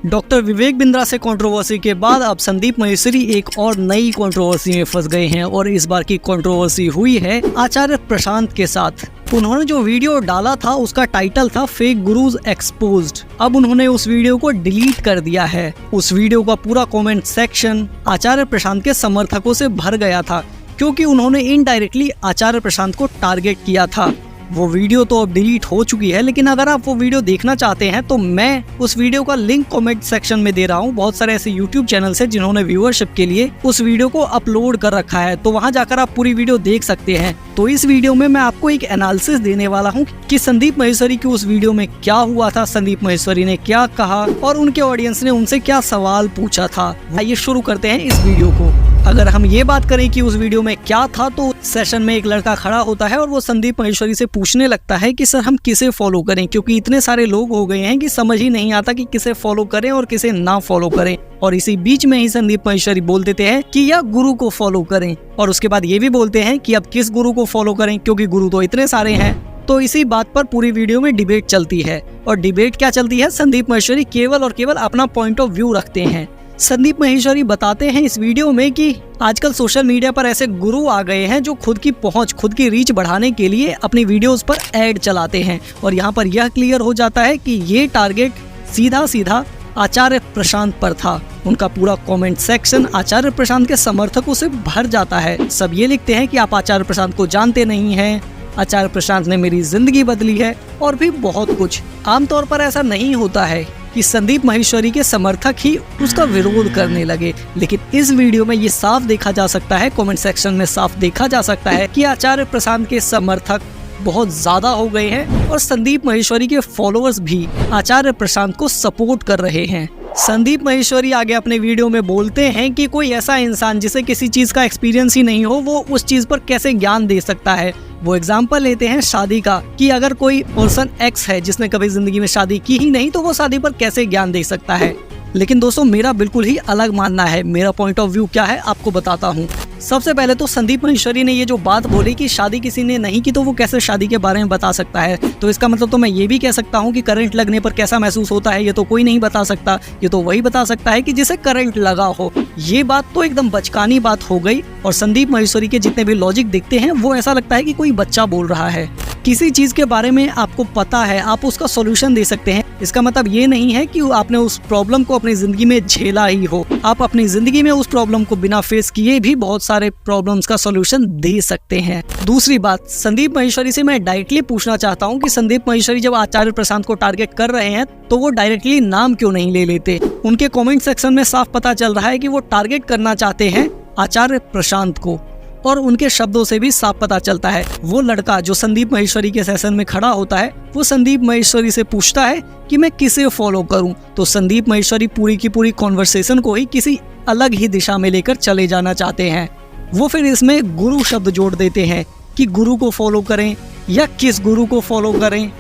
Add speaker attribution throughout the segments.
Speaker 1: Doctor Vivek Bindra से controversy के बाद अब संदीप माहेश्वरी एक और नई कंट्रोवर्सी में फंस गए हैं और इस बार की कंट्रोवर्सी हुई है आचार्य प्रशांत के साथ। उन्होंने जो वीडियो डाला था उसका टाइटल था फेक गुरुज एक्सपोज्ड। अब उन्होंने उस वीडियो को डिलीट कर दिया है। उस वीडियो का पूरा कमेंट सेक्शन आचार्य प्रशांत के समर्थकों से भर गया था क्योंकि उन्होंने इनडायरेक्टली आचार्य प्रशांत को टारगेट किया था। वो वीडियो तो अब डिलीट हो चुकी है, लेकिन अगर आप वो वीडियो देखना चाहते हैं तो मैं उस वीडियो का लिंक कमेंट सेक्शन में दे रहा हूँ। बहुत सारे ऐसे यूट्यूब चैनल्स हैं जिन्होंने व्यूअरशिप के लिए उस वीडियो को अपलोड कर रखा है, तो वहाँ जाकर आप पूरी वीडियो देख सकते हैं। तो इस वीडियो में मैं आपको एक एनालिसिस देने वाला हूँ कि संदीप माहेश्वरी की उस वीडियो में क्या हुआ था, संदीप माहेश्वरी ने क्या कहा और उनके ऑडियंस ने उनसे क्या सवाल पूछा था। आइए शुरू करते हैं इस वीडियो को। अगर हम ये बात करें कि उस वीडियो में क्या था, तो सेशन में एक लड़का खड़ा होता है और वो संदीप माहेश्वरी से पूछने लगता है कि सर हम किसे फॉलो करें, क्योंकि इतने सारे लोग हो गए हैं कि समझ ही नहीं आता कि किसे फॉलो करें और किसे ना फॉलो करें। और इसी बीच में ही संदीप माहेश्वरी बोल देते हैं कि या गुरु को फॉलो करें, और उसके बाद ये भी बोलते हैं कि अब किस गुरु को फॉलो करें क्योंकि गुरु तो इतने सारे हैं। तो इसी बात पर पूरी वीडियो में डिबेट चलती है। और डिबेट क्या चलती है, संदीप माहेश्वरी केवल और केवल अपना पॉइंट ऑफ व्यू रखते हैं। संदीप माहेश्वरी बताते हैं इस वीडियो में कि आजकल सोशल मीडिया पर ऐसे गुरु आ गए हैं जो खुद की पहुंच, खुद की रीच बढ़ाने के लिए अपनी वीडियोस पर ऐड चलाते हैं। और यहाँ पर यह क्लियर हो जाता है कि ये टारगेट सीधा सीधा आचार्य प्रशांत पर था। उनका पूरा कमेंट सेक्शन आचार्य प्रशांत के समर्थकों से भर जाता है। सब ये लिखते हैं कि आप आचार्य प्रशांत को जानते नहीं हैं, आचार्य प्रशांत ने मेरी जिंदगी बदली है, और भी बहुत कुछ। आमतौर पर ऐसा नहीं होता है कि संदीप माहेश्वरी के समर्थक ही उसका विरोध करने लगे, लेकिन इस वीडियो में ये साफ देखा जा सकता है, कमेंट सेक्शन में साफ देखा जा सकता है कि आचार्य प्रशांत के समर्थक बहुत ज्यादा हो गए हैं और संदीप माहेश्वरी के फॉलोअर्स भी आचार्य प्रशांत को सपोर्ट कर रहे हैं। संदीप माहेश्वरी आगे अपने वीडियो में बोलते हैं कि कोई ऐसा इंसान जिसे किसी चीज का एक्सपीरियंस ही नहीं हो, वो उस चीज पर कैसे ज्ञान दे सकता है। वो एग्जाम्पल लेते हैं शादी का कि अगर कोई पर्सन एक्स है जिसने कभी जिंदगी में शादी की ही नहीं, तो वो शादी पर कैसे ज्ञान दे सकता है। लेकिन दोस्तों मेरा बिल्कुल ही अलग मानना है। मेरा पॉइंट ऑफ व्यू क्या है आपको बताता हूँ। सबसे पहले तो संदीप माहेश्वरी ने ये जो बात बोली कि शादी किसी ने नहीं की तो वो कैसे शादी के बारे में बता सकता है, तो इसका मतलब तो मैं ये भी कह सकता हूँ कि करंट लगने पर कैसा महसूस होता है ये तो कोई नहीं बता सकता। ये तो वही बता सकता है कि जिसे करंट लगा हो। ये बात तो एकदम बचकानी बात हो गई। और संदीप माहेश्वरी के जितने भी लॉजिक दिखते हैं वो ऐसा लगता है कि कोई बच्चा बोल रहा है। किसी चीज के बारे में आपको पता है, आप उसका सॉल्यूशन दे सकते हैं, इसका मतलब ये नहीं है कि आपने उस प्रॉब्लम को अपनी जिंदगी में झेला ही हो। आप अपनी जिंदगी में उस प्रॉब्लम को बिना फेस किए भी बहुत सारे प्रॉब्लम्स का सॉल्यूशन दे सकते हैं। दूसरी बात, संदीप माहेश्वरी से मैं डायरेक्टली पूछना चाहता हूँ कि संदीप माहेश्वरी जब आचार्य प्रशांत को टारगेट कर रहे हैं तो वो डायरेक्टली नाम क्यों नहीं ले लेते। उनके कमेंट सेक्शन में साफ पता चल रहा है कि वो टारगेट करना चाहते हैं आचार्य प्रशांत को, और उनके शब्दों से भी साफ पता चलता है। वो लड़का जो संदीप माहेश्वरी के सेशन में खड़ा होता है वो संदीप माहेश्वरी से पूछता है कि मैं किसे फॉलो करूं, तो संदीप माहेश्वरी पूरी की पूरी कॉन्वर्सेशन को ही किसी अलग ही दिशा में लेकर चले जाना चाहते हैं। वो फिर इसमें गुरु शब्द जोड़ देते हैं कि गुरु को फॉलो करें या किस गुरु को फॉलो करें।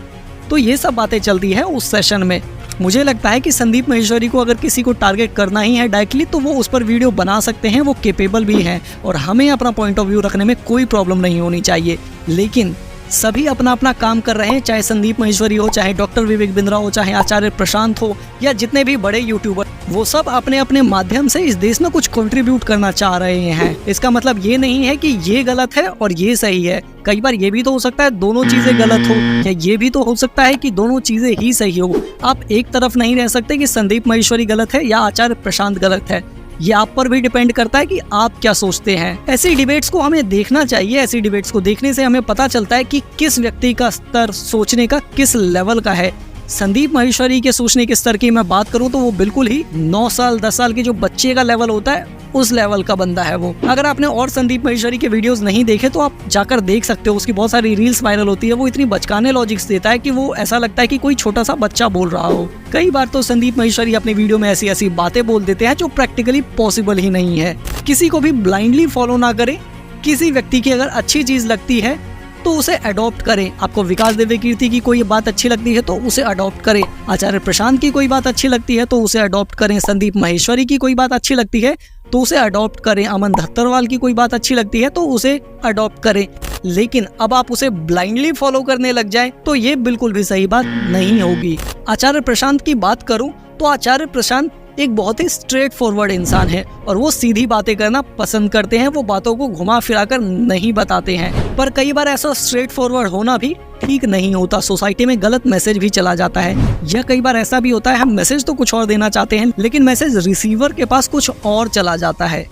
Speaker 1: तो ये सब बातें चलती है उस सेशन में। मुझे लगता है कि संदीप माहेश्वरी को अगर किसी को टारगेट करना ही है डायरेक्टली तो वो उस पर वीडियो बना सकते हैं, वो केपेबल भी हैं और हमें अपना पॉइंट ऑफ व्यू रखने में कोई प्रॉब्लम नहीं होनी चाहिए। लेकिन सभी अपना अपना काम कर रहे हैं, चाहे संदीप माहेश्वरी हो, चाहे डॉक्टर विवेक बिंद्रा हो, चाहे आचार्य प्रशांत हो या जितने भी बड़े यूट्यूबर, वो सब अपने अपने माध्यम से इस देश में कुछ कंट्रीब्यूट करना चाह रहे हैं। इसका मतलब ये नहीं है कि ये गलत है और ये सही है। कई बार ये भी तो हो सकता है दोनों चीजें गलत हो, या ये भी तो हो सकता है कि दोनों चीजें ही सही हो। आप एक तरफ नहीं रह सकते कि संदीप माहेश्वरी गलत है या आचार्य प्रशांत गलत है। ये आप पर भी डिपेंड करता है कि आप क्या सोचते हैं। ऐसी डिबेट्स को हमें देखना चाहिए। ऐसी डिबेट्स को देखने से हमें पता चलता है कि किस व्यक्ति का स्तर सोचने का किस लेवल का है। संदीप माहेश्वरी के सोचने के स्तर की मैं बात करूं तो वो बिल्कुल ही 9 साल 10 साल के जो बच्चे का लेवल होता है उस लेवल का बंदा है वो। अगर आपने और संदीप माहेश्वरी के वीडियोस नहीं देखे तो आप जाकर देख सकते हो। उसकी बहुत सारी रील्स वायरल होती है। वो इतनी बचकाने लॉजिक्स देता है कि वो ऐसा लगता है कि कोई छोटा सा बच्चा बोल रहा हो। कई बार तो संदीप माहेश्वरी अपने वीडियो में ऐसी ऐसी बातें बोल देते हैं जो प्रैक्टिकली पॉसिबल ही नहीं है। किसी को भी ब्लाइंडली फॉलो ना करें। किसी व्यक्ति की अगर अच्छी चीज लगती है तो उसे अडॉप्ट करें। आपको विकास दिव्यकीर्ति की कोई बात अच्छी लगती है तो उसे अडॉप्ट करें। आचार्य प्रशांत की कोई बात अच्छी लगती है तो उसे अडॉप्ट करें। संदीप माहेश्वरी की कोई बात अच्छी लगती है तो उसे अडॉप्ट करें। अमन धत्तरवाल की कोई बात अच्छी लगती है तो उसे अडॉप्ट करें। लेकिन अब आप उसे ब्लाइंडली फॉलो करने लग जाएं तो ये बिल्कुल भी सही बात नहीं होगी। आचार्य प्रशांत की बात करूं तो आचार्य प्रशांत एक बहुत ही स्ट्रेट फॉरवर्ड इंसान है और वो सीधी बातें करना पसंद करते हैं। वो बातों को घुमा फिरा कर नहीं बताते हैं, पर कई बार ऐसा स्ट्रेट फॉरवर्ड होना भी ठीक नहीं होता। सोसाइटी में गलत मैसेज भी चला जाता है, या कई बार ऐसा भी होता है हम मैसेज तो कुछ और देना चाहते हैं लेकिन मैसेज रिसीवर के पास कुछ और चला जाता है।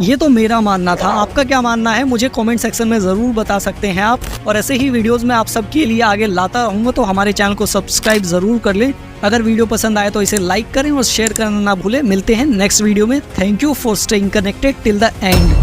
Speaker 1: ये तो मेरा मानना था, आपका क्या मानना है मुझे कमेंट सेक्शन में ज़रूर बता सकते हैं आप। और ऐसे ही वीडियोस में आप सबके लिए आगे लाता रहूँगा, तो हमारे चैनल को सब्सक्राइब ज़रूर कर लें। अगर वीडियो पसंद आए तो इसे लाइक करें और शेयर करना ना भूलें। मिलते हैं नेक्स्ट वीडियो में। Thank you for staying connected till the end.